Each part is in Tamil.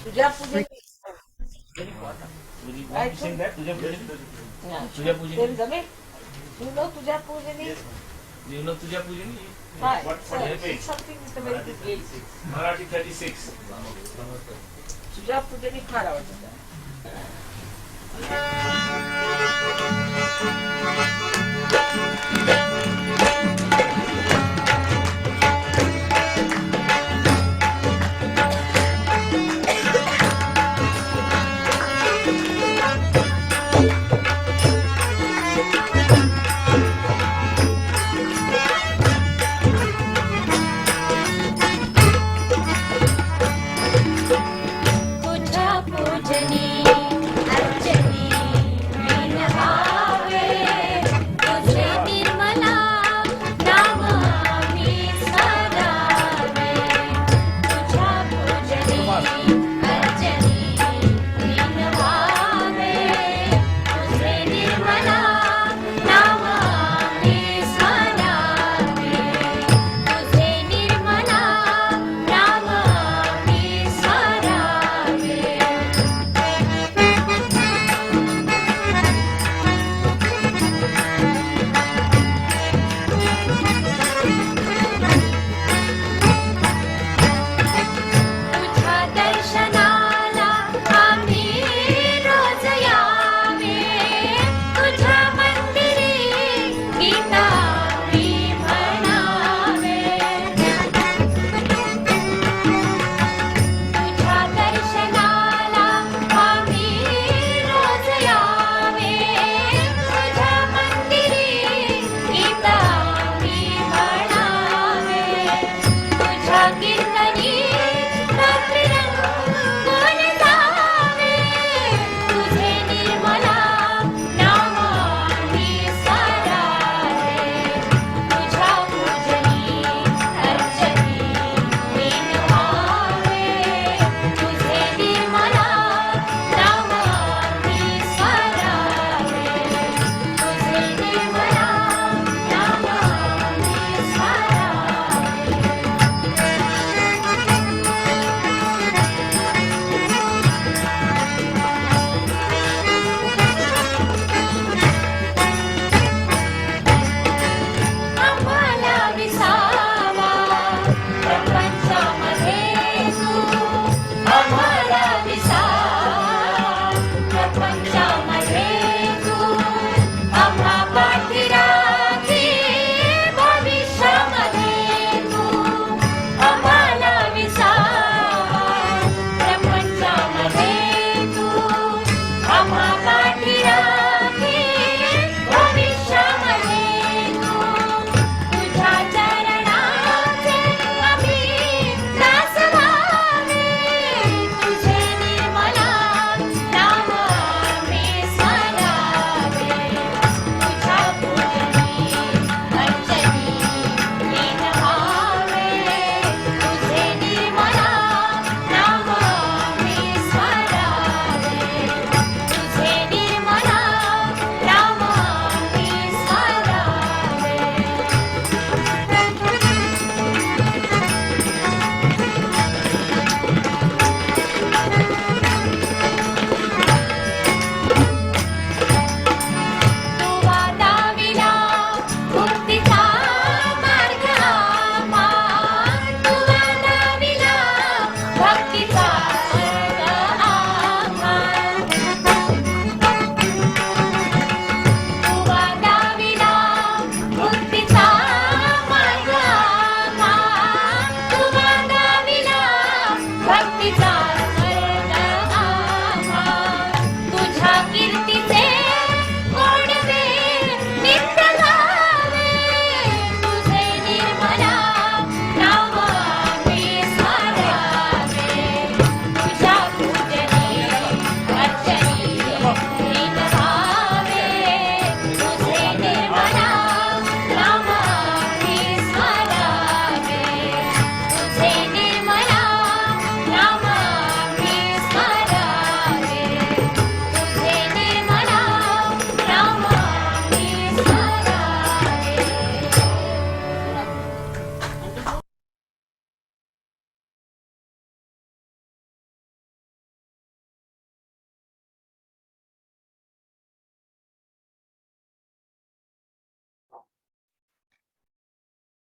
तुझ्या पूजेने Want to sing that? तुझ्या पूजेने जमेल. तुझ्या पूजेने तुझ्या पूजेने something with a very good age. Marathi 36. तुझ्या पूजेने फार आवडतं. तुझ्या पूजनी अर्चनी मीन भावे तुझे निर्मला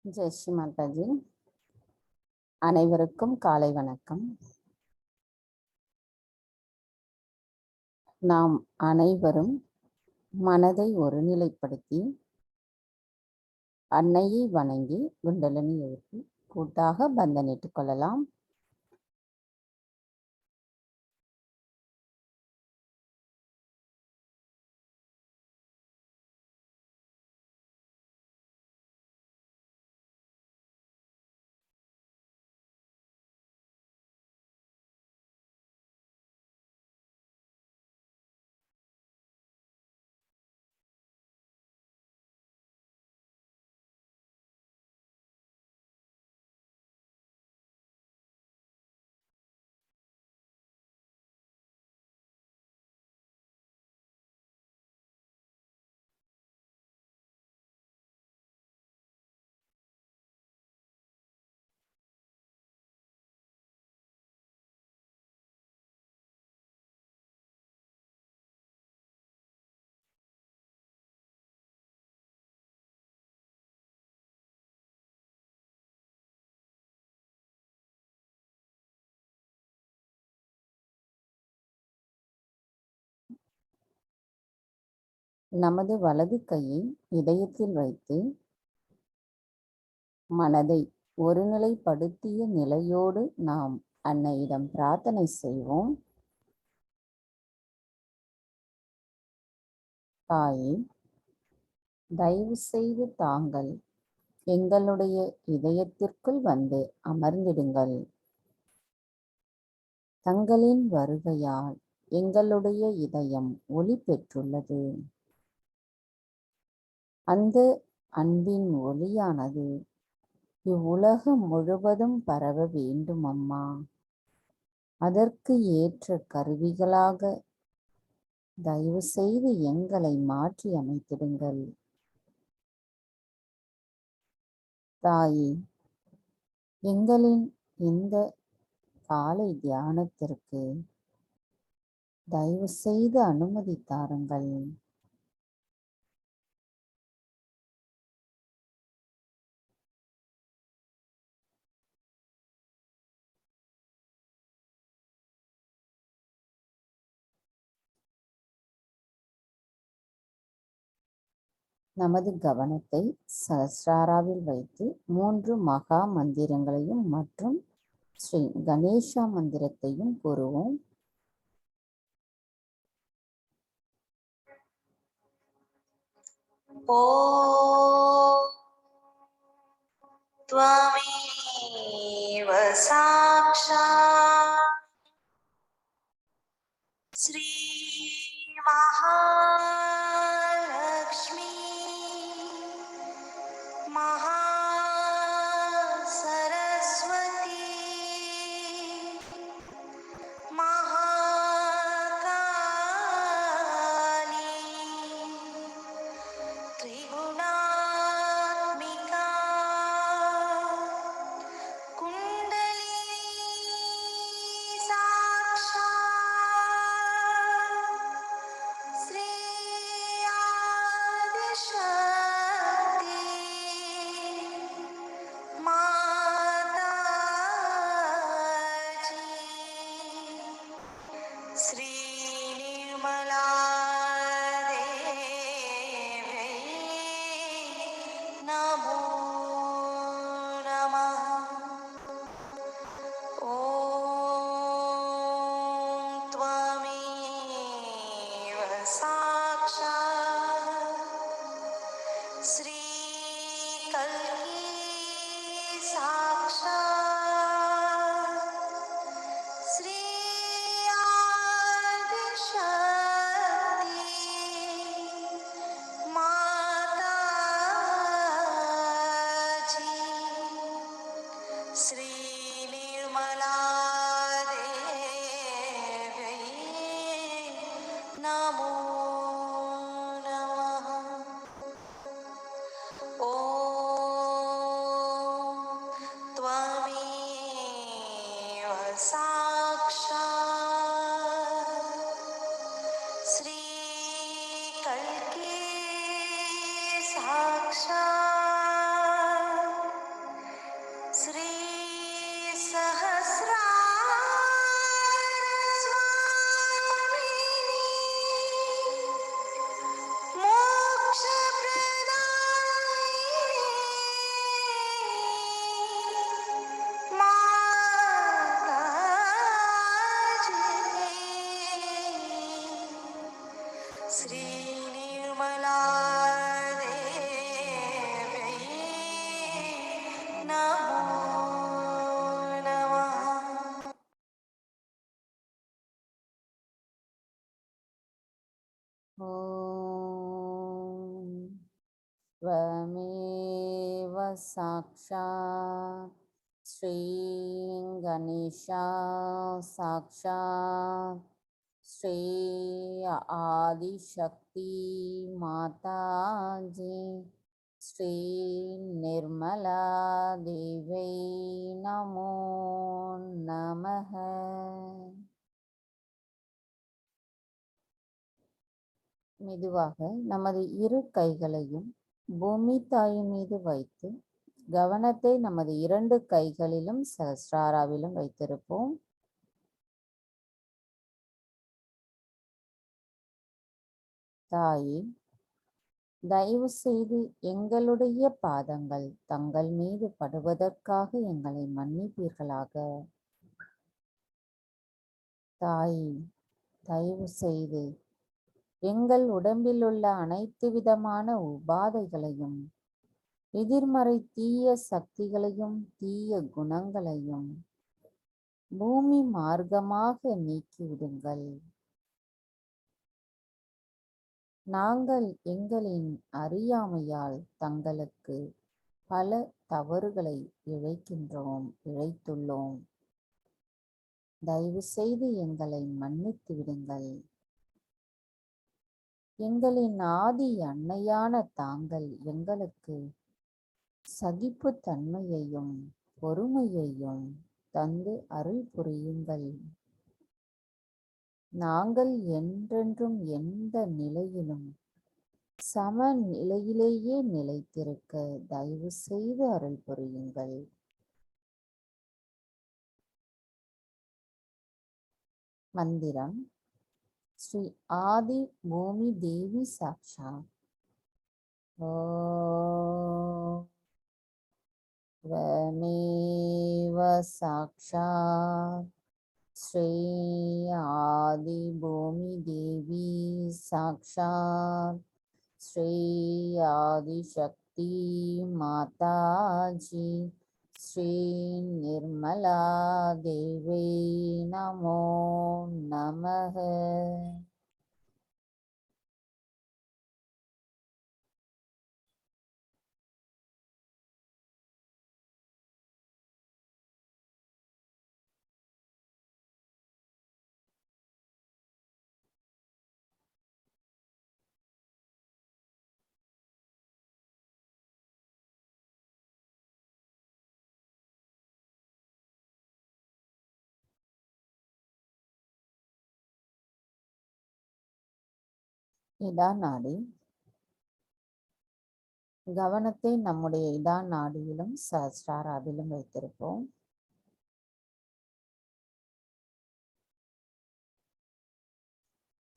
ஜெய் ஸ்ரீ மாதாஜி. அனைவருக்கும் காலை வணக்கம். நாம் அனைவரும் மனதை ஒருநிலைப்படுத்தி அன்னையை வணங்கி குண்டலினி எழுப்பி கூட்டாக பந்தனிட்டுக் கொள்ளலாம். நமது வலது கையை இதயத்தில் வைத்து மனதை ஒருநிலைப்படுத்திய நிலையோடு நாம் அன்னையிடம் பிரார்த்தனை செய்வோம். தாயே, தயவு செய்து தாங்கள் எங்களுடைய இதயத்திற்குள் வந்து அமர்ந்திடுங்கள். தங்களின் வருகையால் எங்களுடைய இதயம் ஒளி பெற்றுள்ளது. அந்த அன்பின் ஒளியானது இவ்வுலகம் முழுவதும் பரவ வேண்டும் அம்மா. அதற்கு ஏற்ற கருவிகளாக தயவு செய்து எங்களை மாற்றி அமைத்திடுங்கள். தாயே, எங்களின் இந்த காலை தியானத்திற்கு தயவு செய்து அனுமதி தாருங்கள். நமது கவனத்தை சஹஸ்ராராவில் வைத்து 3 மகா மந்திரங்களையும் மற்றும் ஸ்ரீ கணேஷா மந்திரத்தையும் கூறுவோம். ஓம் த்வமேவ சாக்ஷாத் ஸ்ரீ மகாலக்ஷ்மி மகாசரஸ்வதி மகாகாளி त्रिगुणात्मिका कुण्डलिनी साक्षात् श्री आदिशक्ति माताजी श्री निर्मला नमो नमः। ॐ त्वमेव साक्षात् श्री कल्की साक्षात् श्री आदिशक्ति माताजी श्री निर्मला देवी नमो नमः। ॐ त्वमेव साक्षात् श्री कल्की साक्षात् श्री निर्मला देव्यै नमो नमः। ॐ त्वमेव साक्षात् श्रीं गणेशा साक्षात् श्री आदिशक्ति माताजी श्री निर्मला देवी नमो नमः। மெதுவாக நமது இரு கைகளையும் பூமி தாயின் மீது வைத்து கவனத்தை நமது இரண்டு கைகளிலும் சஹஸ்ராராவிலும் வைத்திருப்போம். தாயே, தயவு செய்து எங்களுடைய பாதங்கள் தங்கள் மீது படுவதற்காக எங்களை மன்னிப்பீர்களாக. தாயே, தயவு செய்து எங்கள் உடம்பில் உள்ள அனைத்து விதமான உபாதைகளையும் எதிர்மறை தீய சக்திகளையும் தீய குணங்களையும் பூமி மார்க்கமாக நீக்கிவிடுங்கள். நாங்கள் எங்களின் அறியாமையால் தங்களுக்கு பல தவறுகளை இழைத்துள்ளோம். தயவு செய்து எங்களை மன்னித்து விடுங்கள். எங்களின் ஆதி அன்னையான தாங்கள் எங்களுக்கு சகிப்பு தன்மையையும் பொறுமையையும் தந்து அருள் புரியுங்கள். நாங்கள் என்றென்றும் எந்த நிலையிலும் சமநிலையிலேயே நிலைத்திருக்க தயவு செய்து அருள் புரியுங்கள். மந்திரம் ஸ்ரீ ஆதி பூமி தேவி சாக்ஷாத் त्वमेव साक्षात् श्री आदि भूमि देवी साक्षात् श्री आदिशक्ति माताजी श्री निर्मला देवी नमो नमः। இடா நாடி. கவனத்தை நம்முடைய இடா நாடியிலும் சஹஸ்ராராவிலும் வைத்திருப்போம்.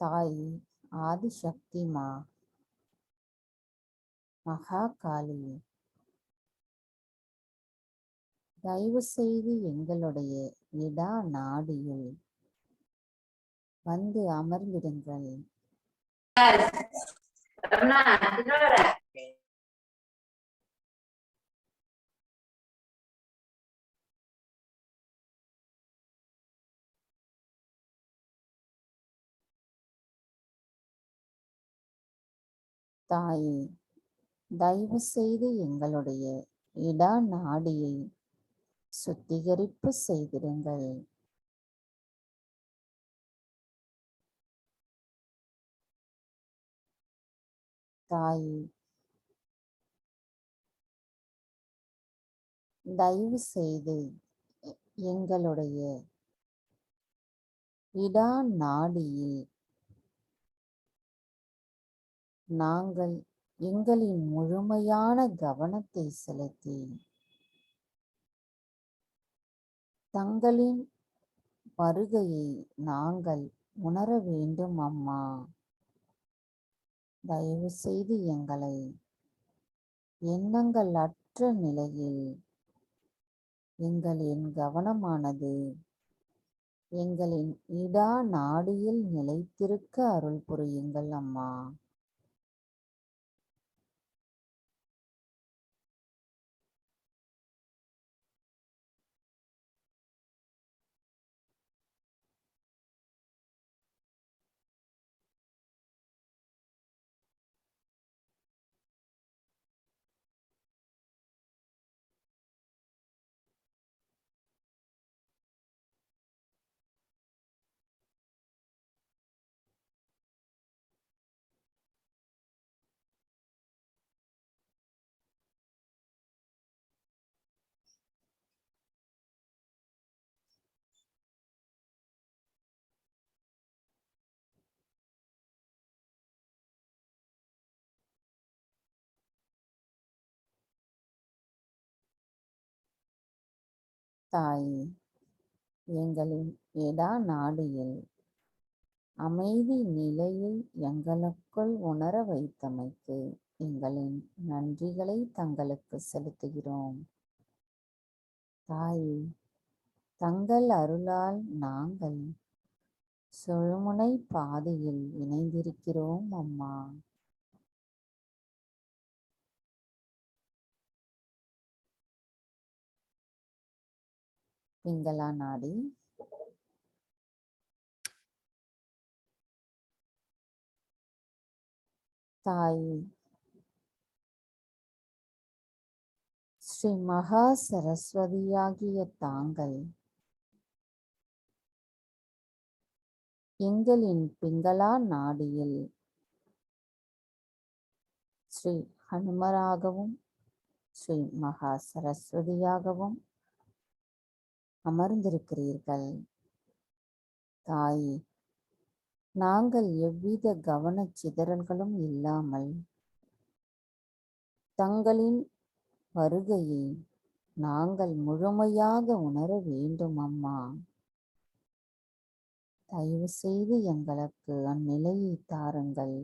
தாய் ஆதிசக்தி மகாகாளி, தயவு செய்து எங்களுடைய இடா நாடியில் வந்து அமர்ந்திடுங்கள். தாயே, தயவு செய்து எங்களுடைய இடா நாடியை சுத்திகரிப்பு செய்திடுங்கள். தாயே, தயவு செய்து எங்களுடைய இடா நாடியில் நாங்கள் எங்களின் முழுமையான கவனத்தை செலுத்தி தங்களின் வருகையை நாங்கள் உணர வேண்டும் அம்மா. தயவு செய்து எங்களை எண்ணங்கள் அற்ற நிலையில் எங்களின் கவனமானது எங்களின் இடா நாடியில் நிலைத்திருக்க அருள் புரியுங்கள் அம்மா. தாயே, எங்களின் இடா நாடியில் அமைதி நிலையை எங்களுக்குள் உணர வைத்தமைக்கு எங்களின் நன்றிகளை தங்களுக்கு செலுத்துகிறோம். தாயே, தங்கள் அருளால் நாங்கள் சுழுமுனை பாதையில் இணைந்திருக்கிறோம் அம்மா. பிங்களா நாடி, தாயே, ஸ்ரீ மகா சரஸ்வதியாகிய தாங்கள் எங்களின் பிங்களா நாடியில் ஸ்ரீ ஹனுமராகவும் ஸ்ரீ மகா சரஸ்வதியாகவும் அமர்ந்திருக்கிறீர்கள். தாயே, நாங்கள் எவ்வித கவனச்சிதறல்களும் இல்லாமல் தங்களின் வருகையை நாங்கள் முழுமையாக உணர வேண்டும் அம்மா. தயவு செய்து எங்களுக்கு அந்நிலையை தாருங்கள்.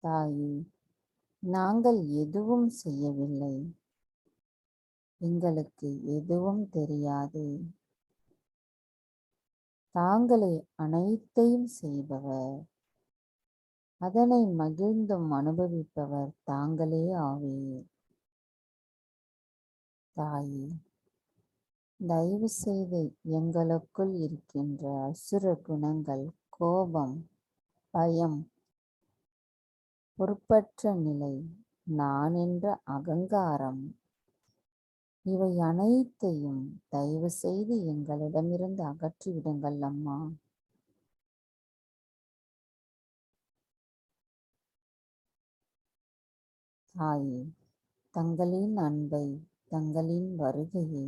தாயே, நாங்கள் எதுவும் செய்யவில்லை, எங்களுக்கு எதுவும் தெரியாது. தாங்களே அனைத்தையும் செய்பவர், அதனை மகிழ்ந்தும் அனுபவிப்பவர் தாங்களே ஆவீர். தாயே, தயவு செய்து எங்களுக்குள் இருக்கின்ற அசுர குணங்கள், கோபம், பயம், பொறுப்பற்ற நிலை, நான் என்ற அகங்காரம், இவை அனைத்தையும் தயவு செய்து எங்களிடமிருந்து அகற்றிவிடுங்கள் அம்மா. தாயே, தங்களின் அன்பை, தங்களின் வருகையை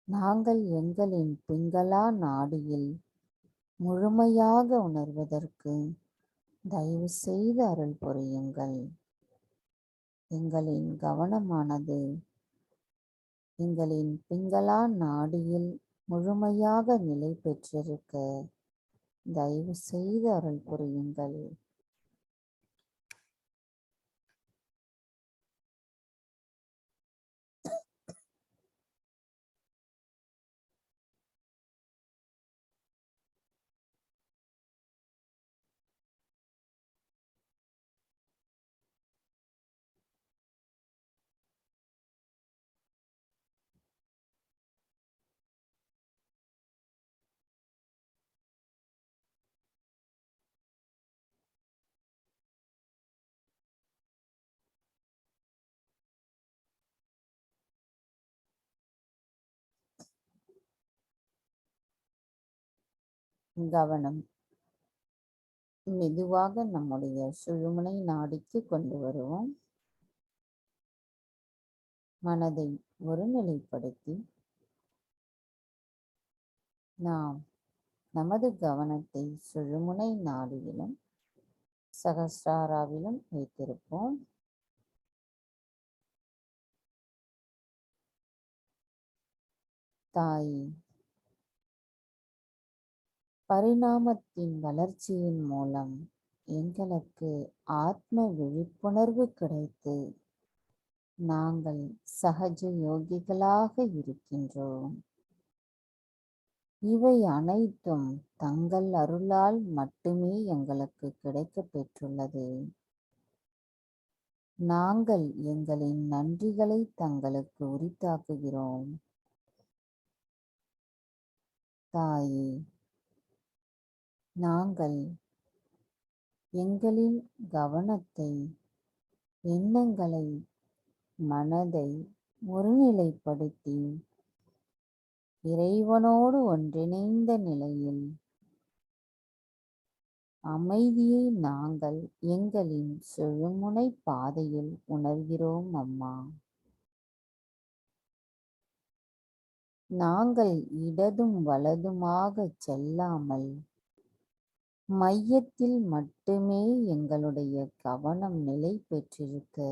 நாங்கள் எங்களின் பிங்களா நாடியில் முழுமையாக உணர்வதற்கு தயவு செய்து அருள் புரியுங்கள். எங்களின் கவனமானது எங்களின் பிங்களா நாடியில் முழுமையாக நிலை பெற்றிருக்க தயவு செய்து அருள் புரியுங்கள். கவனம் மெதுவாக நம்முடைய சுழுமுனை நாடிக்கு கொண்டு வருவோம். மனதை ஒருநிலைப்படுத்தி நாம் நமது கவனத்தை சுழுமுனை நாடியிலும் சகஸ்ராராவிலும் வைத்திருப்போம். தாயே, பரிணாமத்தின் வளர்ச்சியின் மூலம் எங்களுக்கு ஆத்ம விழிப்புணர்வு கிடைத்து நாங்கள் சகஜ யோகிகளாக இருக்கின்றோம். இவை அனைத்தும் தங்கள் அருளால் மட்டுமே எங்களுக்கு கிடைக்கப் பெற்றுள்ளது. நாங்கள் எங்களின் நன்றிகளை தங்களுக்கு உரித்தாக்குகிறோம். தாயே, நாங்கள் எங்களின் கவனத்தை, எண்ணங்களை, மனதை ஒருநிலைப்படுத்தி இறைவனோடு ஒன்றிணைந்த நிலையில் அமைதியை நாங்கள் எங்களின் செழுமுனை பாதையில் உணர்கிறோம் அம்மா. நாங்கள் இடதும் வலதுமாக செல்லாமல் மையத்தில் மட்டுமே எங்களுடைய கவனம் நிலை பெற்றிருக்க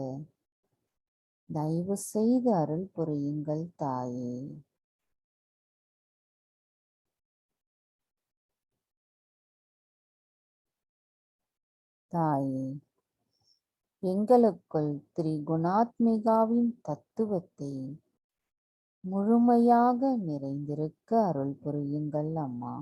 தயவு செய்து அருள் புரியுங்கள் தாயே. தாயே, எங்களுக்குள் திரிகுணாத்மிகாவின் தத்துவத்தை முழுமையாக நிறைந்திருக்க அருள் புரியுங்கள் அம்மா.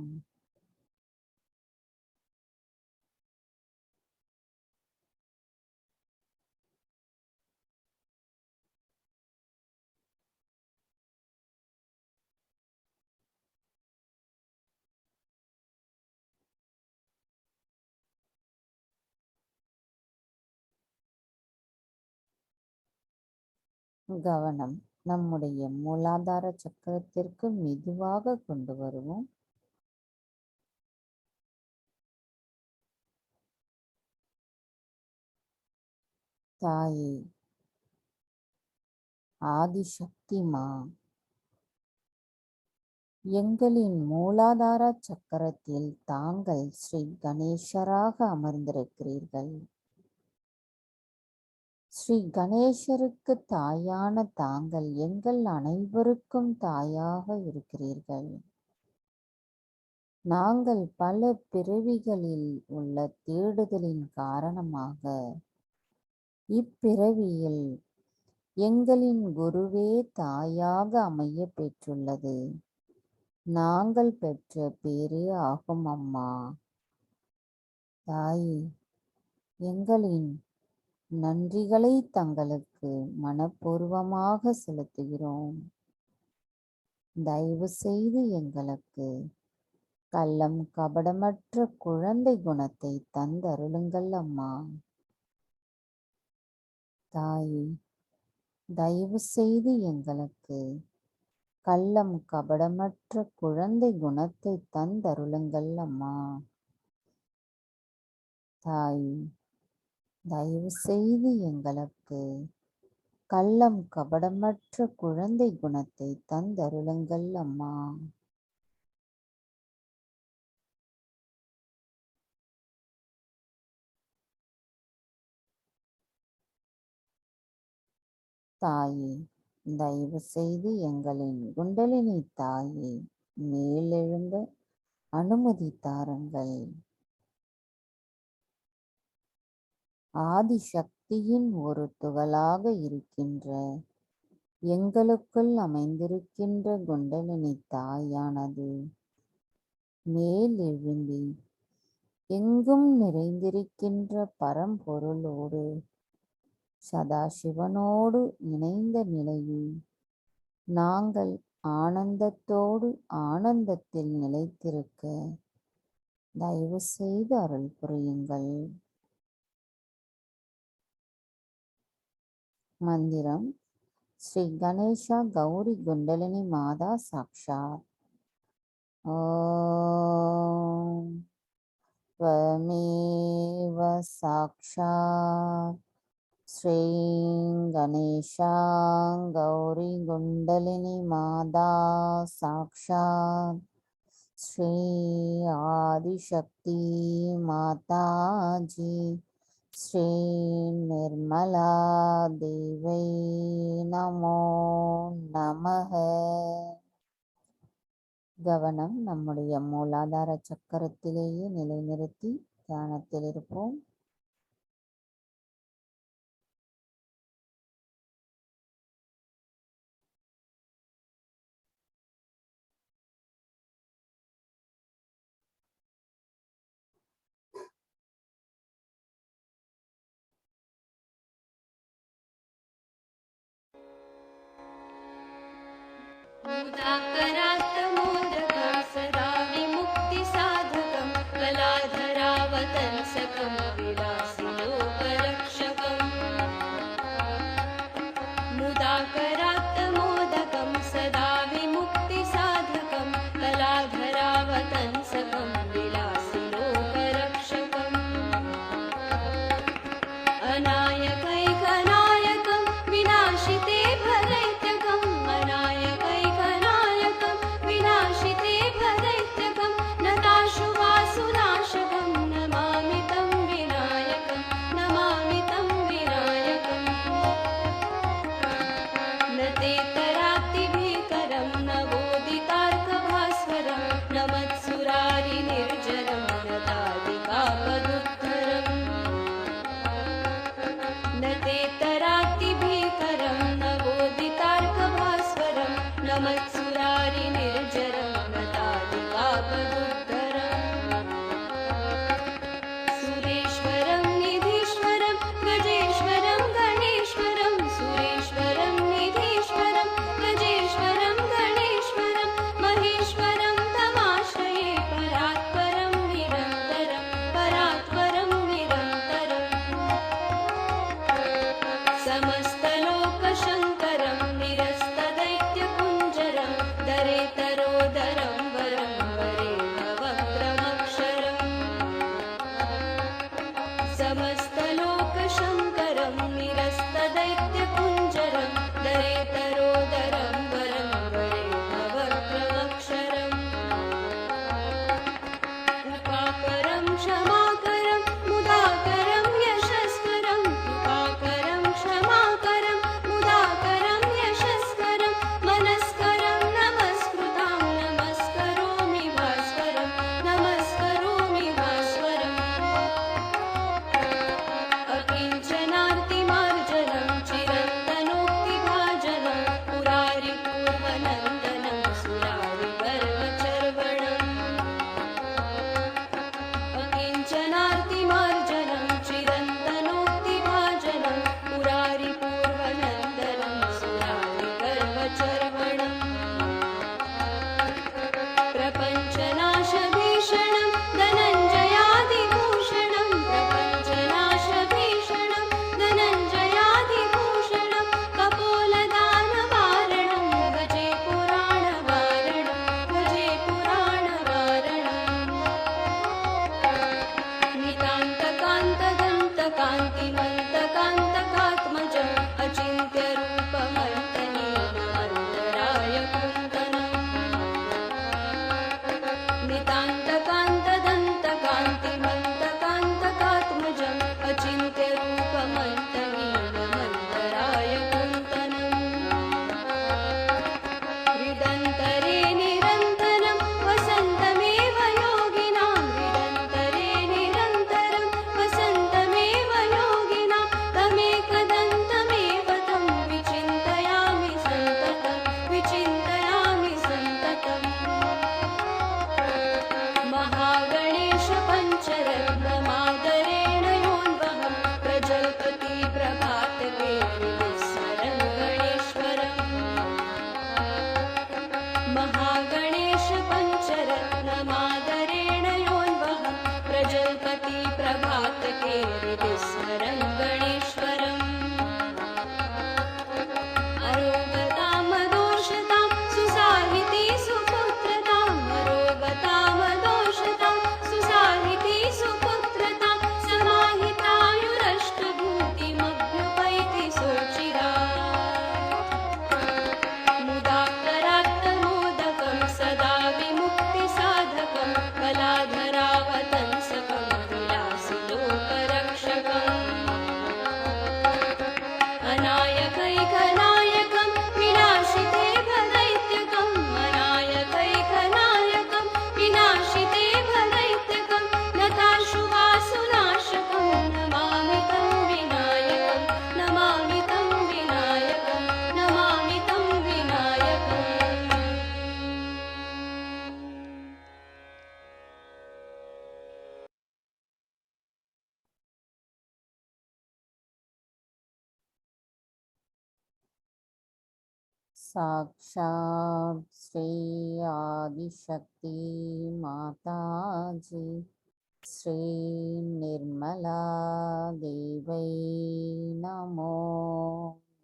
கவனம் நம்முடைய மூலாதார சக்கரத்திற்கு மெதுவாக கொண்டு வருவோம். தாயே, ஆதிசக்திமா, எங்களின் மூலாதார சக்கரத்தில் தாங்கள் ஸ்ரீ கணேசராக அமர்ந்திருக்கிறீர்கள். ஸ்ரீ கணேசருக்கு தாயான தாங்கள் எங்கள் அனைவருக்கும் தாயாக இருக்கிறீர்கள். நாங்கள் பல பிறவிகளில் உள்ள தேடுதலின் காரணமாக இப்பிறவியில் எங்களின் குருவே தாயாக அமைய பெற்றுள்ளது நாங்கள் பெற்ற பேரே ஆகும் அம்மா. தாயே, எங்களின் நன்றிகளை தங்களுக்கு மனப்பூர்வமாக செலுத்துகிறோம். தயவு செய்து எங்களுக்கு கள்ளம் கபடமற்ற குழந்தை குணத்தை தந்தருளுங்கள் அம்மா. தாயே, தயவு செய்து எங்களுக்கு கள்ளம் கபடமற்ற குழந்தை குணத்தை தந்தருளுங்கள் அம்மா. தாயே, தயவு செய்து எங்களுக்கு கள்ளம் கபடமற்ற குழந்தை குணத்தை தந்தருளுங்கள் அம்மா. தாயே, தயவு செய்து எங்களின் குண்டலினி தாயே மேலெழும்ப அனுமதி தாருங்கள். ஆதிசக்தியின் ஒரு துகளாக இருக்கின்ற எங்களுக்குள் அமைந்திருக்கின்ற குண்டலினி தாயானது மேலெழும்பி எங்கும் நிறைந்திருக்கின்ற பரம்பொருளோடு சதாசிவனோடு இணைந்த நிலையில் நாங்கள் ஆனந்தத்தோடு ஆனந்தத்தில் நிலைத்திருக்க தயவு செய்து அருள் புரியுங்கள். மந்திரம் ஸ்ரீ கணேசா கௌரி குண்டலினி மாதா சாக்ஷாத். ஓம் त्वमेव साक्षात् श्री गणेशा गौरी कुंडलिनी माता साक्षात् श्री आदिशक्ति माता जी श्री निर्मला देवी नमो नमः. கவனம் நம்முடைய மூலாதார சக்கரத்திலேயே நிலைநிறுத்தி தியானத்தில் இருப்போம். मुदाकरात् मोदकं सदा विमुक्तिसाधकं कलाधरावतंसकं विलासिलोकरक्षकम् मुदाकरात् मोदकं सदा विमुक्तिसाधकं कलाधरावतंसकं विलासिलोकरक्षकम् अनायकैकनायकं विनाशिते भदैत्यकम् अनायकैकनायकं विनाशिते भदैत्यकं नताशुवासुनाशकं नमामि तं विनायकं नमामि तं विनायकम् न ते तरातिभीकरं नवोदितार्कभास्वरं न मत्सुरारिनिर्जरं न तादिकापदुद्धरम् न ते तरातिभीकरं नवोदितार्कभास्वरं न मत्सुरारिनिर्जरं न तादिकापदुद्धरम् सुरेश्वरं निधीश्वरं गजेश्वरं गणेश्वरं सुरेश्वरं निधीश्वरं गजेश्वरं गणेश्वरं महेश्वरं तमाश्रये परात्परं निरन्तरं परात्परं निरन्तरम् समस्तलोकशङ्करं निरस्तदैत्यकुञ्जरं दरेतरोदरं वरं वरे भवक्रमक्षरम् समस्तलोकशङ्करं निरस्तदैत्यकुञ्जरं दरेतरोदरं वरं वरे भवक्रमक्षरम् कृपाकरं क्षमाकरं मुदाकरं यशस्करं कृपाकरं क्षमाकरं मुदाकरं यशस्करं मनस्करं नमस्कृतां नमस्करोमि भास्वरं नमस्करोमि भास्वरम् अकिञ्चनार्तिमार्जनं चिरन्तनोक्तिभाजनं पुरारिपूर्वनन्दनं सुरारिपर्वचर्वणम् अकिञ्चनार्तिमार्जनं चिरन्तनोक्तिभाजनं पुरारिपूर्वनन्दनं सुरारिपर्वचर्वणम् प्रपञ्चनाशभीषणं धनञ्जयादिभूषणं प्रपञ्चनाशभीषणं धनञ्जयादिभूषणं कपोलदानवारणं भजे पुराणवारणं भजे पुराणवारणम् नितान्तकान्तदन्तकान्तिमन्तकान्तकात्मजम् अचिन्त्यरूपमर्तनीयमन्तराय कुन्तनम् नितान्तकान्तदन्तकान्तिमन्तकान्तकात्मजम् अचिन्त्यरूपमर्तनीयमन्तराय कुन्तनम् हृदन्तरे निरन्तरं वसन्तमेव योगिनां हृदन्तरे निरन्तरं वसन्तमेव योगिनां तमेकदन्तमेव तं विचिन्तयामि सन्ततं विचिन्तयामि सन्ततम् साक्षात् श्री आदिशक्ति माता जी श्री निर्मला देवै नमो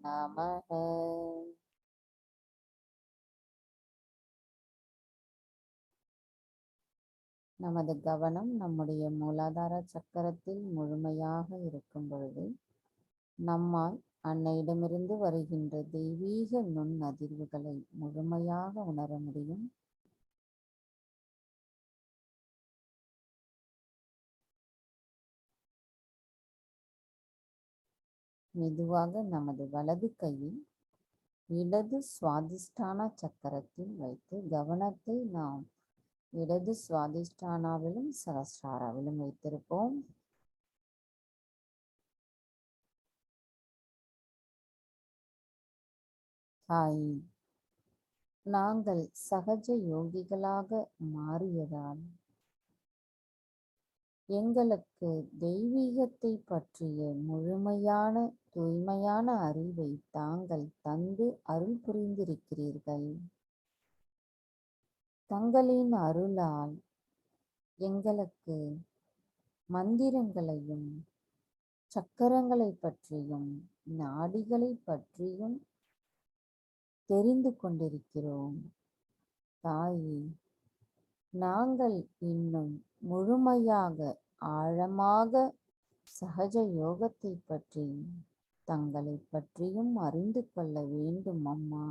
नमः. நமது கவனம் நம்முடைய மூலாதார சக்கரத்தில் முழுமையாக இருக்கும் பொழுது நம்மால் அன்னையிடமிருந்து வருகின்ற தெய்வீக நுண் அதிர்வுகளை முழுமையாக உணர முடியும். மெதுவாக நமது வலது கையில் இடது சுவாதிஷ்டான சக்கரத்தில் வைத்து கவனத்தை நாம் இடது சுவாதிஷ்டானாவிலும் சகஸ்ராராவிலும் வைத்திருப்போம். தாய், நாங்கள் சகஜ யோகிகளாக மாறியதால் எங்களுக்கு தெய்வீகத்தை பற்றிய முழுமையான தூய்மையான அறிவை தாங்கள் தந்து அருள் புரிந்திருக்கிறீர்கள். தங்களின் அருளால் எங்களுக்கு மந்திரங்களையும் சக்கரங்களை பற்றியும் நாடிகளை பற்றியும் தெரிந்து கொண்டிருக்கிறோம். தாயே, நாங்கள் இன்னும் முழுமையாக ஆழமாக சகஜ யோகத்தை பற்றி தங்களை பற்றியும் அறிந்து கொள்ள வேண்டும் அம்மா.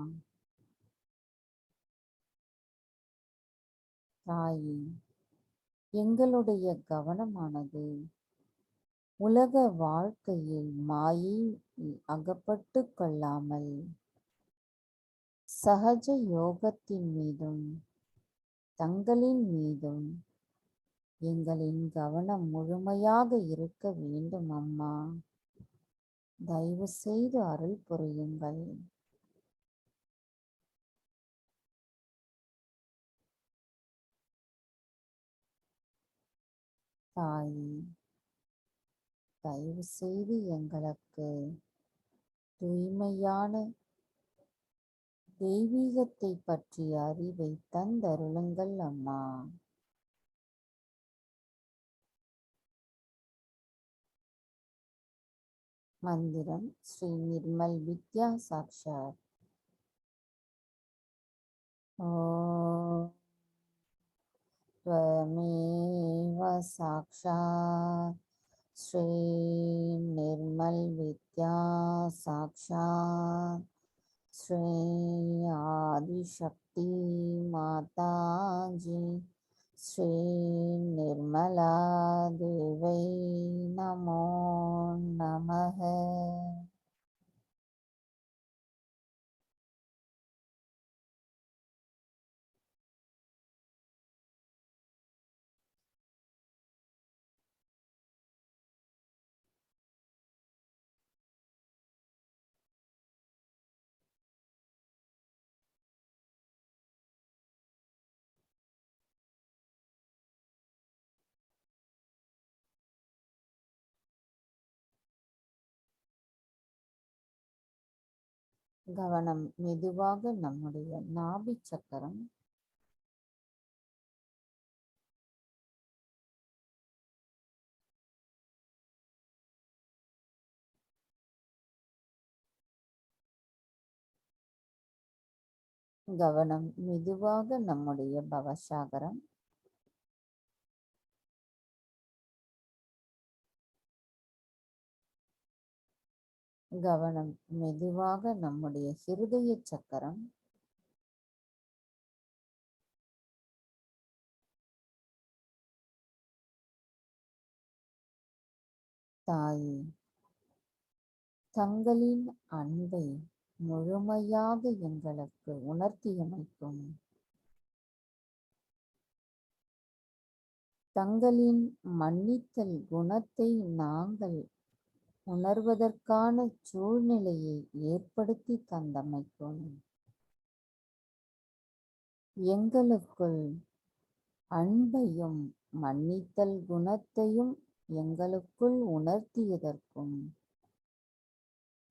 தாயே, எங்களுடைய கவனமானது உலக வாழ்க்கையில் மாயை அகப்பட்டு கொள்ளாமல் சகஜ யோகத்தின் மீதும் தங்களின் மீதும் எங்களின் கவனம் முழுமையாக இருக்க வேண்டும் அம்மா. தயவு செய்து அருள் புரியுங்கள். தாயே, தயவு செய்து எங்களுக்கு தூய்மையான தெய்வீகத்தை பற்றிய அறிவை தந்தருளுங்கள் அம்மா. மந்திரம் ஸ்ரீ நிர்மல் வித்யா சாக்ஷாத். ஓம் त्वमेव साक्षात् श्री निर्मल विद्या साक्षात् श्री आदिशक्ति माता जी श्री निर्मला देवै नमो नमः. கவனம் மெதுவாக நம்முடைய நாபி சக்கரம் கவனம் மெதுவாக நம்முடைய பவசாகரம் கவனம் மெதுவாக நம்முடைய ஹிருதய சக்கரம் தாயே, தங்களின் அன்பை முழுமையாக எங்களுக்கு உணர்த்தியமைக்கும். தங்களின் மன்னித்தல் குணத்தை நாங்கள் உணர்வதற்கான சூழ்நிலையை ஏற்படுத்தி தந்தமைக்கும். எங்களுக்குள் அன்பையும் மன்னித்தல் குணத்தையும் எங்களுக்குள் உணர்த்தியதற்கும்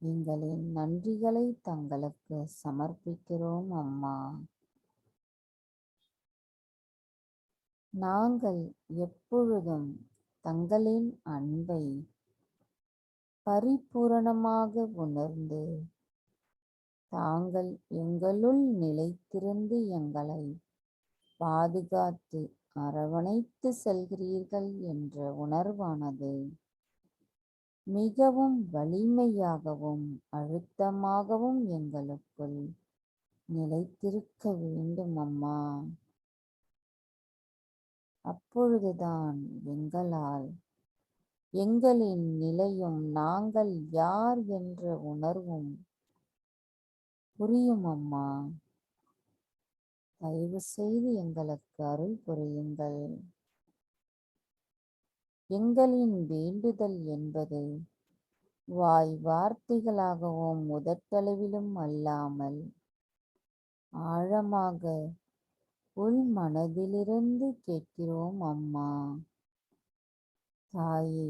எங்களின் நன்றிகளை தங்களுக்கு சமர்ப்பிக்கிறோம் அம்மா. நாங்கள் எப்பொழுதும் தங்களின் அன்பை பரிபூரணமாக உணர்ந்து தாங்கள் எங்களுள் நிலைத்திருந்து எங்களை பாதுகாத்து அரவணைத்து செல்கிறீர்கள் என்ற உணர்வானது மிகவும் வலிமையாகவும் அழுத்தமாகவும் எங்களுக்குள் நிலைத்திருக்க வேண்டும் அம்மா. அப்பொழுதுதான் எங்களால் எங்களின் நிலையும் நாங்கள் யார் என்ற உணர்வும் புரியும் அம்மா. தயவு செய்து எங்களுக்கு அருள் புரியுங்கள். எங்களின் வேண்டுதல் என்பது வாய் வார்த்தைகளாகவும் முதற்றளவிலும் அல்லாமல் ஆழமாக உள் மனதிலிருந்து கேட்கிறோம் அம்மா. தாயே,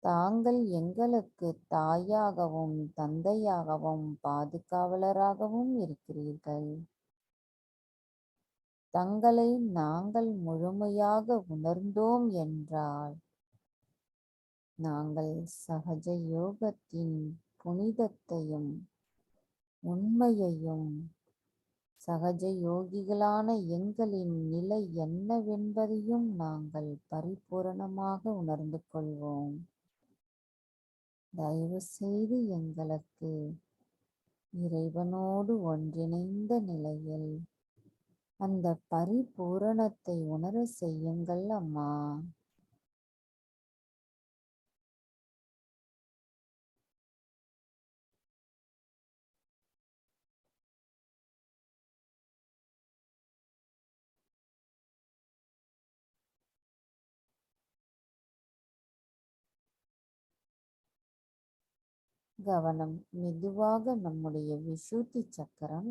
தாங்கள் எங்களுக்கு தாயாகவும் தந்தையாகவும் பாதுகாவலராகவும் இருக்கிறீர்கள். தங்களை நாங்கள் முழுமையாக உணர்ந்தோம் என்றால் நாங்கள் சகஜ யோகத்தின் புனிதத்தையும் உண்மையையும் சகஜ யோகிகளான எங்களின் நிலை என்னவென்பதையும் நாங்கள் பரிபூரணமாக உணர்ந்து கொள்வோம். தயவு செய்து எங்களுக்கு இறைவனோடு ஒன்றிணைந்த நிலையில் அந்த பரிபூரணத்தை உணர செய்யுங்கள் அம்மா. கவனம் மெதுவாக நம்முடைய விசுத்தி சக்கரம்,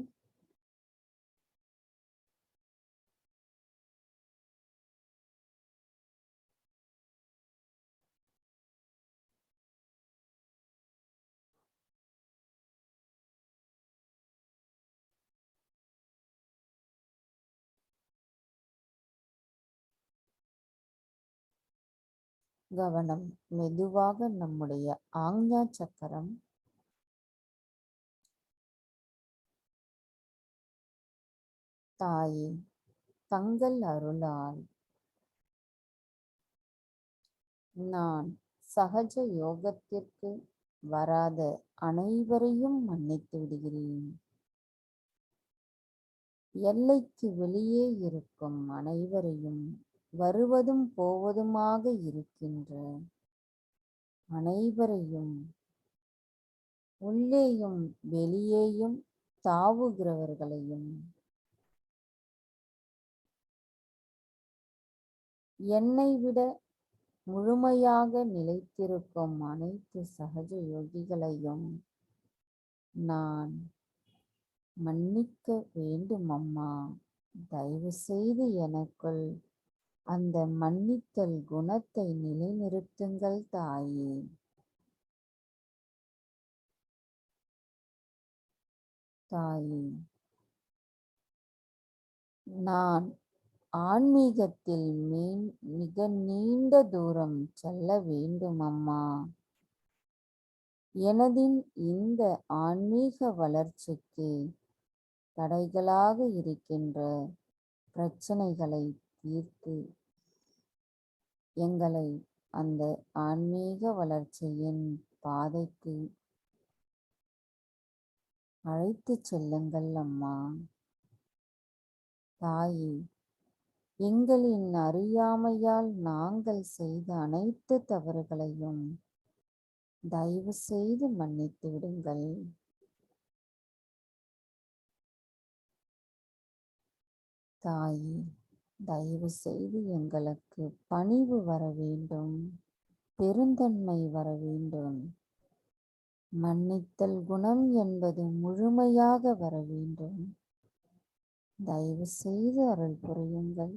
கவனம் மெதுவாக நம்முடைய ஆக்ஞா சக்கரம், தாயே, தங்கள் அருளால் நான் சகஜ யோகத்திற்கு வராத அனைவரையும் மன்னித்து விடுகிறேன். எல்லைக்கு வெளியே இருக்கும் அனைவரையும், வருவதும் போவதுமாக இருக்கின்ற அனைவரையும், உள்ளேயும் வெளியேயும் தாவுகிறவர்களையும், என்னை விட முழுமையாக நிலைத்திருக்கும் அனைத்து சகஜ யோகிகளையும் நான் மன்னிக்க வேண்டும் அம்மா. தயவு செய்து எனக்குள் அந்த மன்னித்தல் குணத்தை நிலைநிறுத்துங்கள் தாயே. தாயே, நான் ஆன்மீகத்தில் மிக நீண்ட தூரம் செல்ல வேண்டும் அம்மா. எனதின் இந்த ஆன்மீக வளர்ச்சிக்கு தடைகளாக இருக்கின்ற பிரச்சனைகளை தீர்த்து எங்களை அந்த ஆன்மீக வளர்ச்சியின் பாதைக்கு அழைத்து செல்லுங்கள் அம்மா. தாயே, எங்களின் அறியாமையால் நாங்கள் செய்த அனைத்து தவறுகளையும் தயவு செய்து மன்னித்து விடுங்கள். தாயே, தயவு செய்து எங்களுக்கு பணிவு வர வேண்டும், பெருந்தன்மை வர வேண்டும், மன்னித்தல் குணம் என்பது முழுமையாக வர வேண்டும். தயவு செய்து அருள் புரியுங்கள்.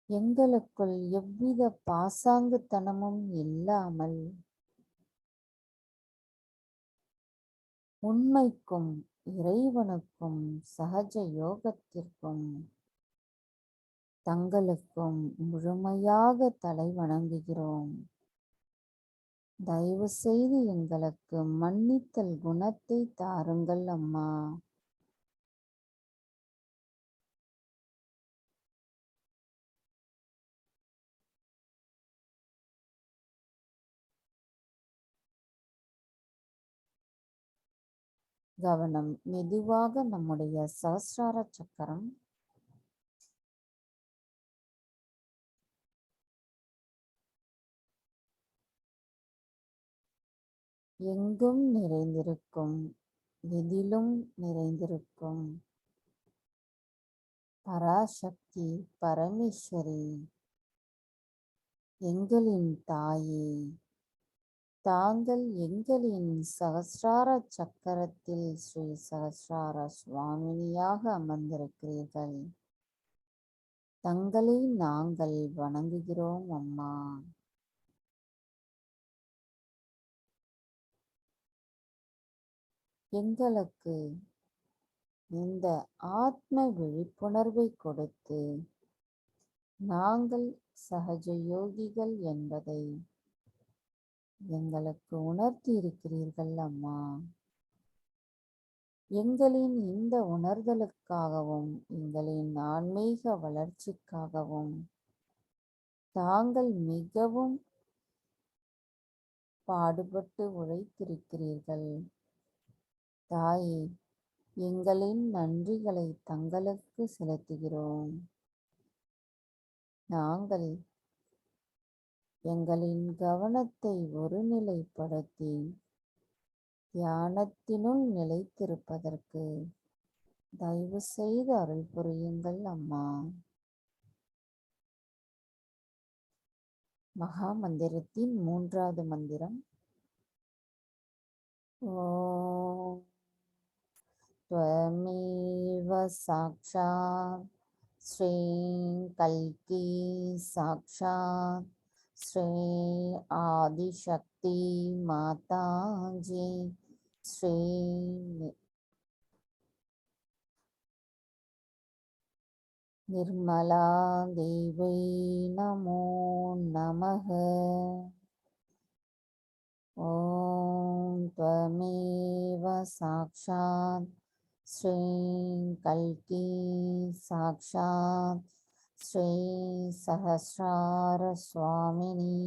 எங்களுக்குள் எவ்வித பாசாங்குத்தனமும் இல்லாமல் உண்மைக்கும் இறைவனுக்கும் சகஜ யோகத்திற்கும் தங்களுக்கும் முழுமையாக தலை வணங்குகிறோம். தயவு செய்து எங்களுக்கு மன்னித்தல் குணத்தை தாருங்கள் அம்மா. கவனம். மெதுவாக நம்முடைய சஹஸ்ரார சக்கரம் எங்கும் நிறைந்திருக்கும், எதிலும் நிறைந்திருக்கும் பராசக்தி பரமேஸ்வரி, எங்களின் தாயே, தாங்கள் எங்களின் சஹஸ்ரார சக்கரத்தில் ஸ்ரீ சஹஸ்ரார சுவாமினியாக அமர்ந்திருக்கிறீர்கள். தங்களை நாங்கள் வணங்குகிறோம் அம்மா. எங்களுக்கு இந்த ஆத்ம விழிப்புணர்வை கொடுத்து நாங்கள் சகஜ யோகிகள் என்பதை எங்களுக்கு உணர்த்தி இருக்கிறீர்கள் அம்மா. எங்களின் இந்த உணர்தலுக்காகவும் எங்களின் ஆன்மீக வளர்ச்சிக்காகவும் தாங்கள் மிகவும் பாடுபட்டு உழைத்திருக்கிறீர்கள். தாயே, எங்களின் நன்றிகளை தங்களுக்கு செலுத்துகிறோம். நாங்கள் எங்களின் கவனத்தை ஒருநிலைப்படுத்தி தியானத்தினுள் நிலைத்திருப்பதற்கு தயவு செய்து அருள் புரியுங்கள் அம்மா. மகா மந்திரத்தின் 3வது மந்திரம். ஓம் त्वमेव साक्षात् श्रीं कल्की साक्षात् श्री आदिशक्ति माताजी श्री निर्मला देवी नमो नमः। ॐ त्वमेव साक्षात् श्रीं कल्की साक्षात् श्री सहस्रार स्वामिनी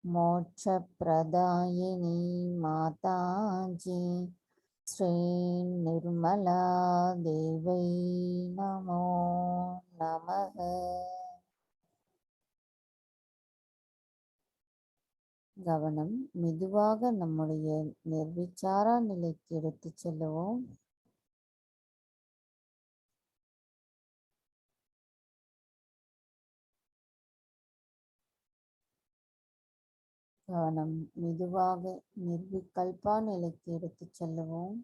मोक्षप्रदायिनी माताजी श्री निर्मला देवी नमो नमः। கவனம். மெதுவாக நம்முடைய நிர்விச்சார நிலைக்கு எடுத்து செல்லுவோம். கவனம். மெதுவாக நிர்விகல்பா நிலைக்கு எடுத்து செல்லுவோம்.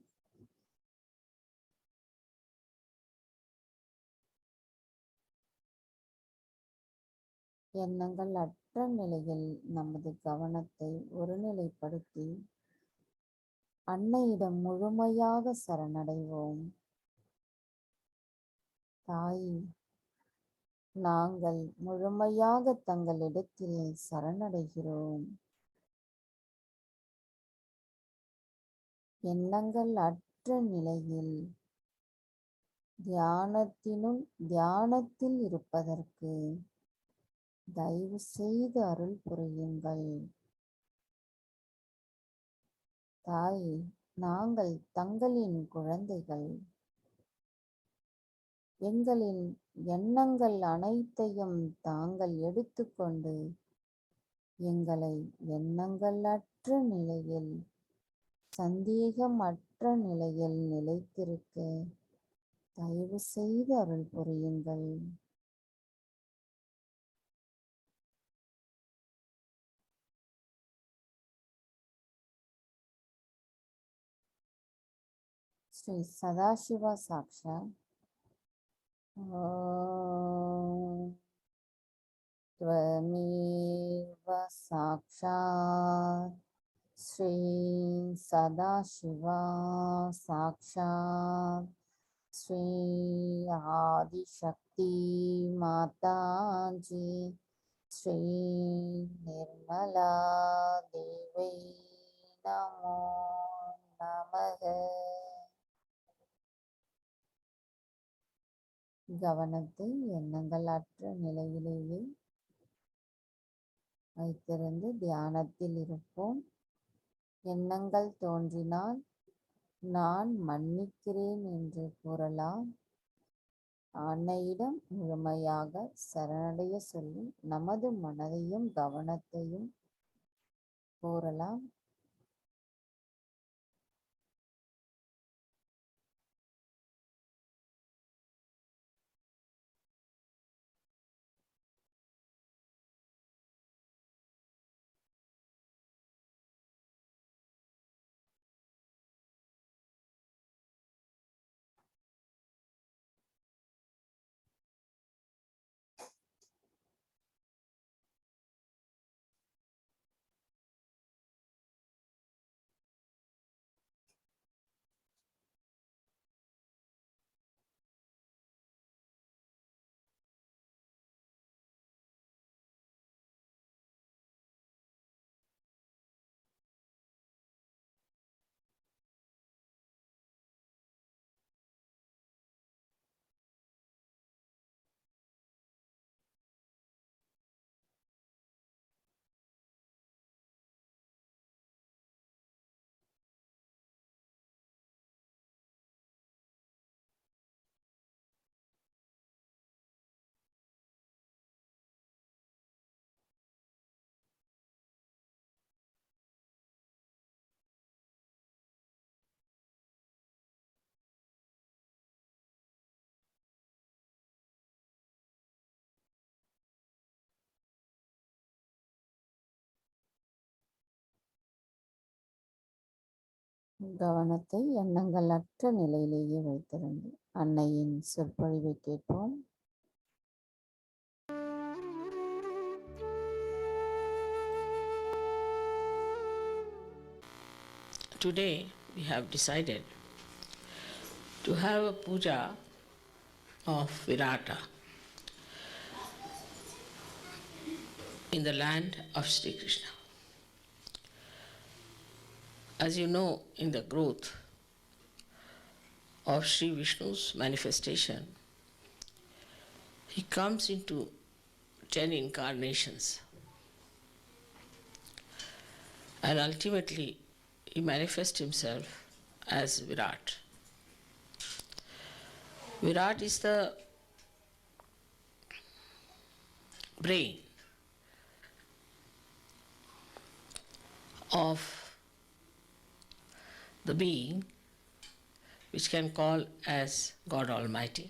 எண்ணங்கள் அற்ற நிலையில் நமது கவனத்தை ஒருநிலைப்படுத்தி அன்னையிடம் முழுமையாக சரணடைவோம். தாய், நாங்கள் முழுமையாக தங்களிடத்தில் சரணடைகிறோம். எண்ணங்கள் அற்ற நிலையில் தியானத்தில் இருப்பதற்கு தயவு செய்து அருள் புரியுங்கள். தாயே, நாங்கள் தங்களின் குழந்தைகள். எங்களின் எண்ணங்கள் அனைத்தையும் தாங்கள் எடுத்துக்கொண்டு எங்களை எண்ணங்கள் அற்ற நிலையில், சந்தேகம் அற்ற நிலையில் நிலைத்திருக்க தயவு செய்து அருள் புரியுங்கள். ஸ்ரீ சதாசிவா சாக்ஷா त्वमेव साक्षात् श्री सदाशिवा साक्षात् श्री आदिशक्ति माता जी श्री निर्मला देवी नमो नमः. கவனத்தை எண்ணங்களற்ற நிலையிலேயே வைத்திருந்து தியானத்தில் இருப்போம். எண்ணங்கள் தோன்றினால் நான் மன்னிக்கிறேன் என்று கூறலாம். அன்னையிடம் முழுமையாக சரணடைய சொல்லி நமது மனதையும் கவனத்தையும் கூறலாம். கவனத்தை எண்ணங்களற்ற நிலையிலேயே வைத்திருந்து அன்னையின் சொற்பொழிவை கேட்போம். Today we have decided to have a puja of Virata in the land of Sri Krishna. As you know, in the growth of Sri Vishnu's manifestation, he comes into 10 incarnations, and ultimately he manifests himself as Virat. Virat is the brain of the being which can call as God Almighty.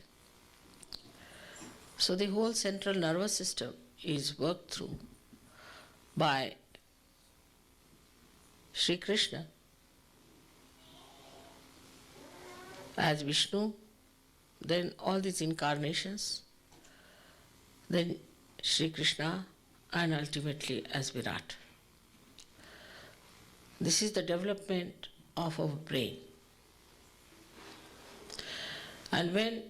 So the whole central nervous system is worked through by Sri Krishna as Vishnu, then all these incarnations, then Sri Krishna, and ultimately as Virat. This is the development of our brain. And when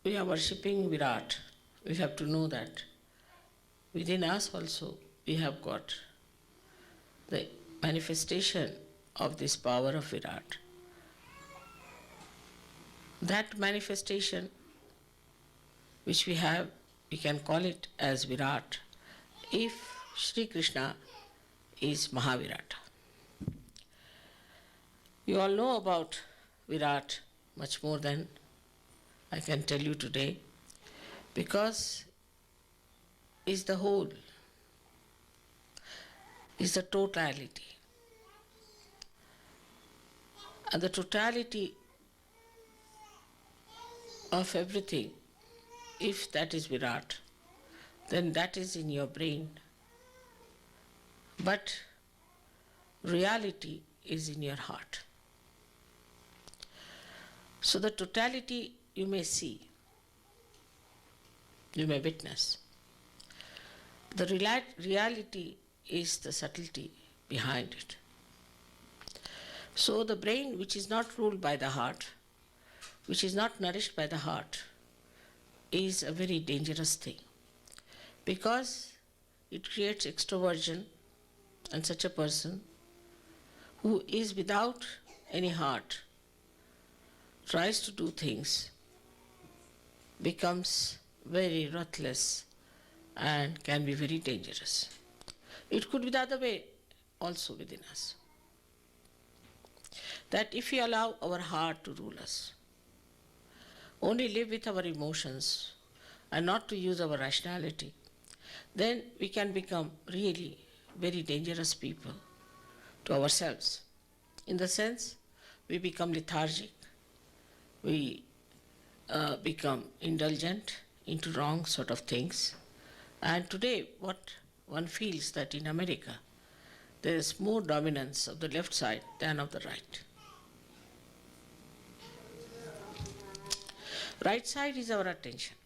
we are worshipping Virat, we have to know that within us also we have got the manifestation of this power of Virat. That manifestation which we have, we can call it as Virat if Sri Krishna is Mahavirata. You all know about Virat much more than I can tell you today, because is the whole, is the totality. And the totality of everything, if that is Virat, then that is in your brain. But reality is in your heart. So the totality you may see, you may witness, The reality is the subtlety behind it. So the brain, which is not ruled by the heart, which is not nourished by the heart, is a very dangerous thing, because it creates extroversion, and such a person who is without any heart tries to do things, becomes very ruthless and can be very dangerous. It could be the other way also within us. That if we allow our heart to rule us, only live with our emotions and not to use our rationality, then we can become really very dangerous people to ourselves. In the sense, we become lethargic, we become indulgent into wrong sort of things. And today, what one feels that in America, there is more dominance of the left side than of the right. Right side is our attention.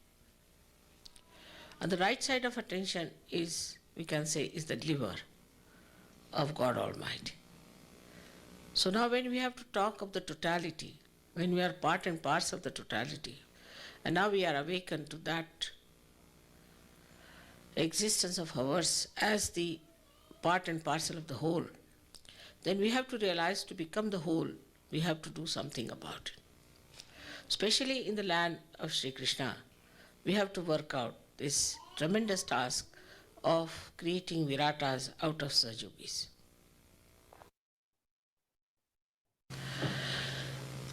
And the right side of attention is, we can say, is the liver of God Almighty. So now when we have to talk of the totality, when we are part and parcel of the totality, and now we are awakened to that existence of ours as the part and parcel of the whole, then we have to realize to become the whole, we have to do something about it. Especially in the land of Sri Krishna, we have to work out this tremendous task of creating viratas out of Sahajogis.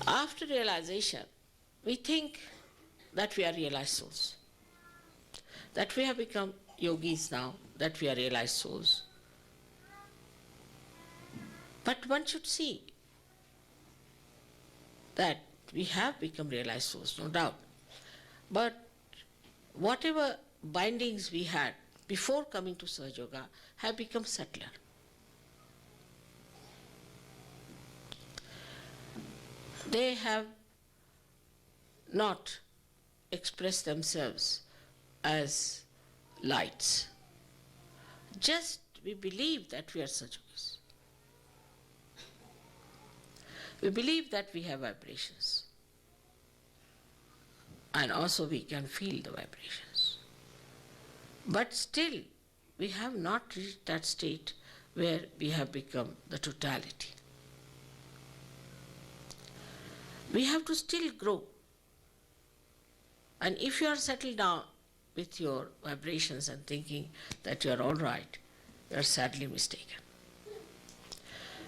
After realization, we think that we are realized souls, that we have become yogis now, that we are realized souls. But one should see that we have become realized souls, no doubt. But whatever bindings we had before coming to Sahaja Yoga have become subtler. They have not expressed themselves as lights. Just we believe that we are Sahajogis. We believe that we have vibrations. And also we can feel the vibrations. But still, we have not reached that state where we have become the totality. We have to still grow. And if you are settled down with your vibrations and thinking that you are all right, you are sadly mistaken.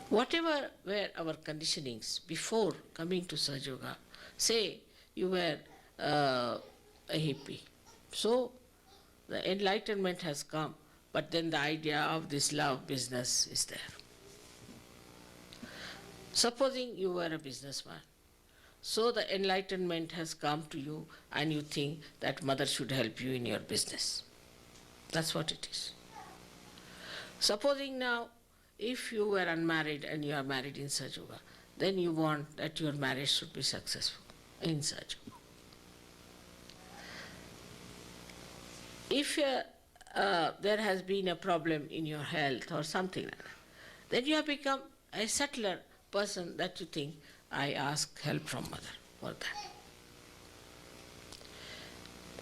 Whatever were our conditionings before coming to Sahaja Yoga, say you were a hippie. So the enlightenment has come, but then the idea of this love business is there. Supposing you were a businessman, so the enlightenment has come to you and you think that mother should help you in your business. That's what it is. Supposing now, if you were unmarried and you are married in Sahaja Yoga, then you want that your marriage should be successful in Sahaja Yoga. If there has been a problem in your health or something like that, then you have become a subtler person that you think, I ask help from mother for that.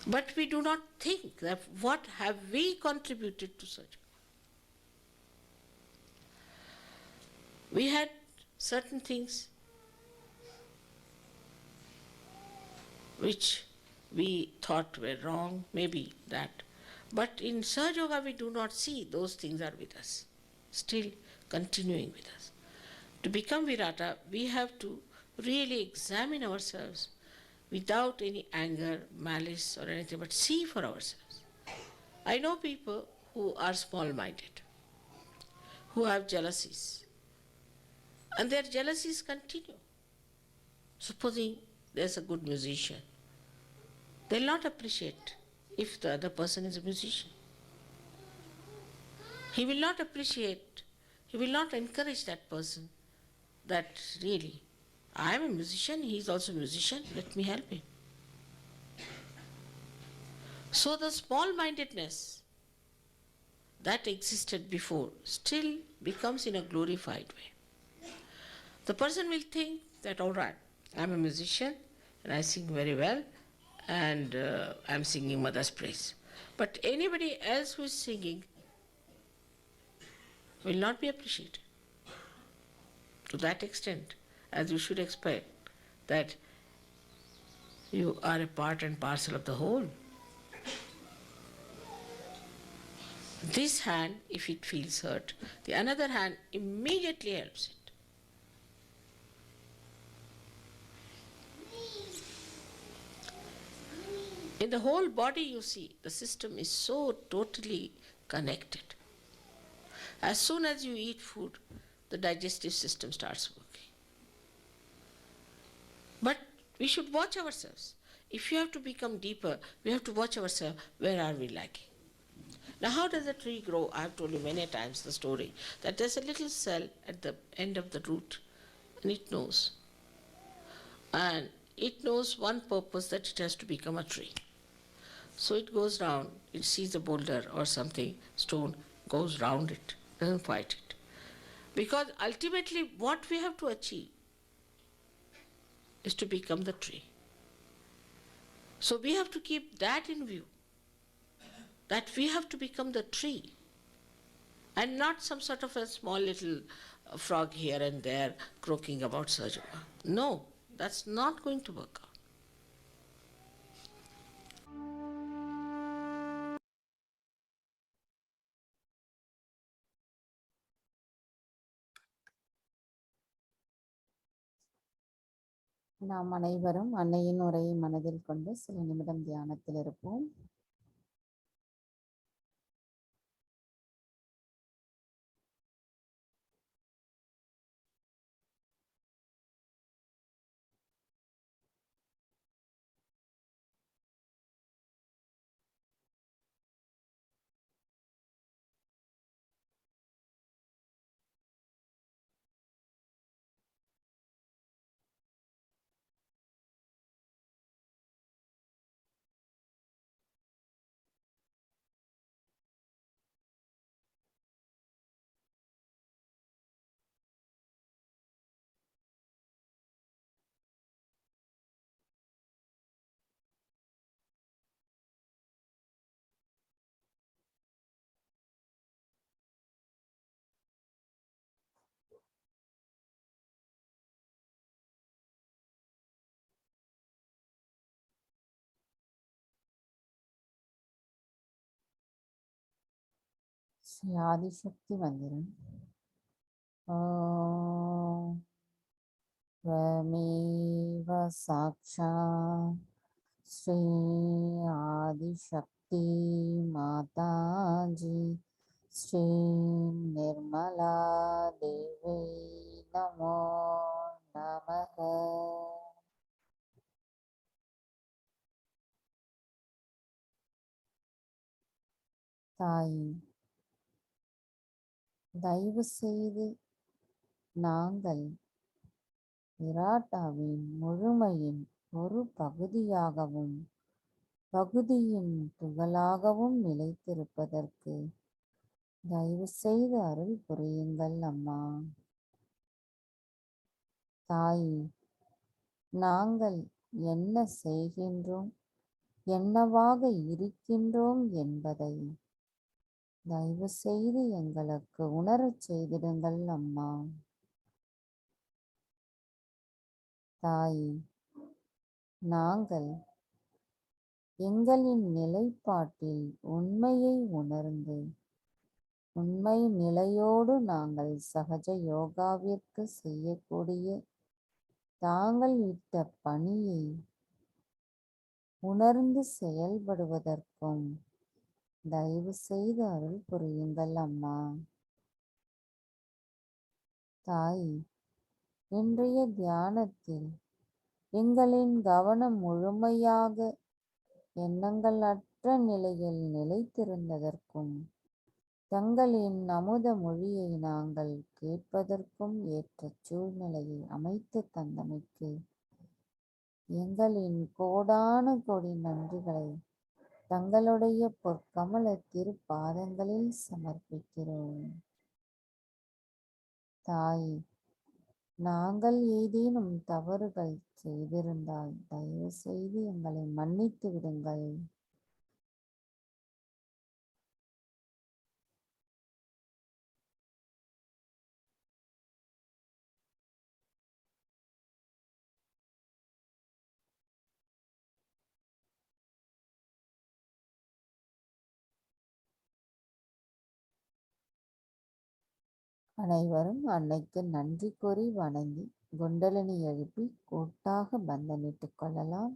But we do not think that what have we contributed to such. We had certain things which we thought were wrong, maybe that. But in Sahaja Yoga we do not see those things are with us, still continuing with us. To become Virata, we have to really examine ourselves without any anger, malice or anything, but see for ourselves. I know people who are small-minded, who have jealousies, and their jealousies continue. Supposing there's a good musician, they'll not appreciate if the other person is a musician. He will not appreciate, he will not encourage that person that really, I am a musician, he is also a musician, let me help him. So the small-mindedness that existed before still becomes in a glorified way. The person will think that, all right, I'm a musician and I sing very well and I'm singing Mother's praise. But anybody else who is singing will not be appreciated to that extent, as you should expect that you are a part and parcel of the whole. This hand, if it feels hurt, the another hand immediately helps it. In the whole body, you see, the system is so totally connected. As soon as you eat food, the digestive system starts working. But we should watch ourselves. If you have to become deeper, we have to watch ourselves, where are we lacking? Now, how does a tree grow? I have told you many times the story that there's a little cell at the end of the root, and it knows. And it knows one purpose, that it has to become a tree. So it goes round, it sees a boulder or something, stone, goes round it, doesn't fight it. Because ultimately what we have to achieve is to become the tree. So we have to keep that in view, that we have to become the tree and not some sort of a small little frog here and there croaking about Sajama. No, that's not going to work out. நாம் அனைவரும் அன்னையின் உரையை மனதில் கொண்டு சில நிமிடம் தியானத்தில் இருப்போம். ஸ்ரீ ஆதிசக்தி மந்திரம். ஓம் त्वमेव साक्षात् श्री आदिशक्ति माताजी श्री निर्मला देवी नमो नमः. தாயே, தயவு செய்து நாங்கள் விராட்டாவின் முழுமையின் ஒரு பகுதியாகவும் பகுதியின் துகளாகவும் நிலைத்திருப்பதற்கு தயவு செய்து அருள் புரியுங்கள் அம்மா. தாயே, நாங்கள் என்ன செய்கின்றோம், என்னவாக இருக்கின்றோம் என்பதை தயவு செய்து எங்களுக்கு உணரச் செய்திடுங்கள் அம்மா. தாயே, நாங்கள் எங்களின் நிலைப்பாட்டில் உண்மையை உணர்ந்து உண்மை நிலையோடு நாங்கள் சகஜ யோகாவிற்கு செய்யக்கூடிய தாங்கள் இட்ட பணியை உணர்ந்து செயல்படுவதற்கும் தயவு செய்து அருள் புரியுங்கள் அம்மா. தாய், இன்றைய தியானத்தில் எங்களின் கவனம் முழுமையாக எண்ணங்கள் அற்ற நிலையில் நிலைத்திருந்ததற்கும் தங்களின் அமுத மொழியை நாங்கள் கேட்பதற்கும் ஏற்ற சூழ்நிலையை அமைத்து தந்தமைக்கு எங்களின் கோடான கோடி நன்றிகளை தங்களுடைய பொற்கமல திருப்பாதங்களில் சமர்ப்பிக்கிறோம். தாயே, நாங்கள் ஏதேனும் தவறுகள் செய்திருந்தால் தயவு செய்து எங்களை மன்னித்து விடுங்கள். அனைவரும் அன்னைக்கு நன்றி கூறி வணங்கி குண்டலினி எழுப்பி கூட்டாக பந்தனிட்டுக் கொள்ளலாம்.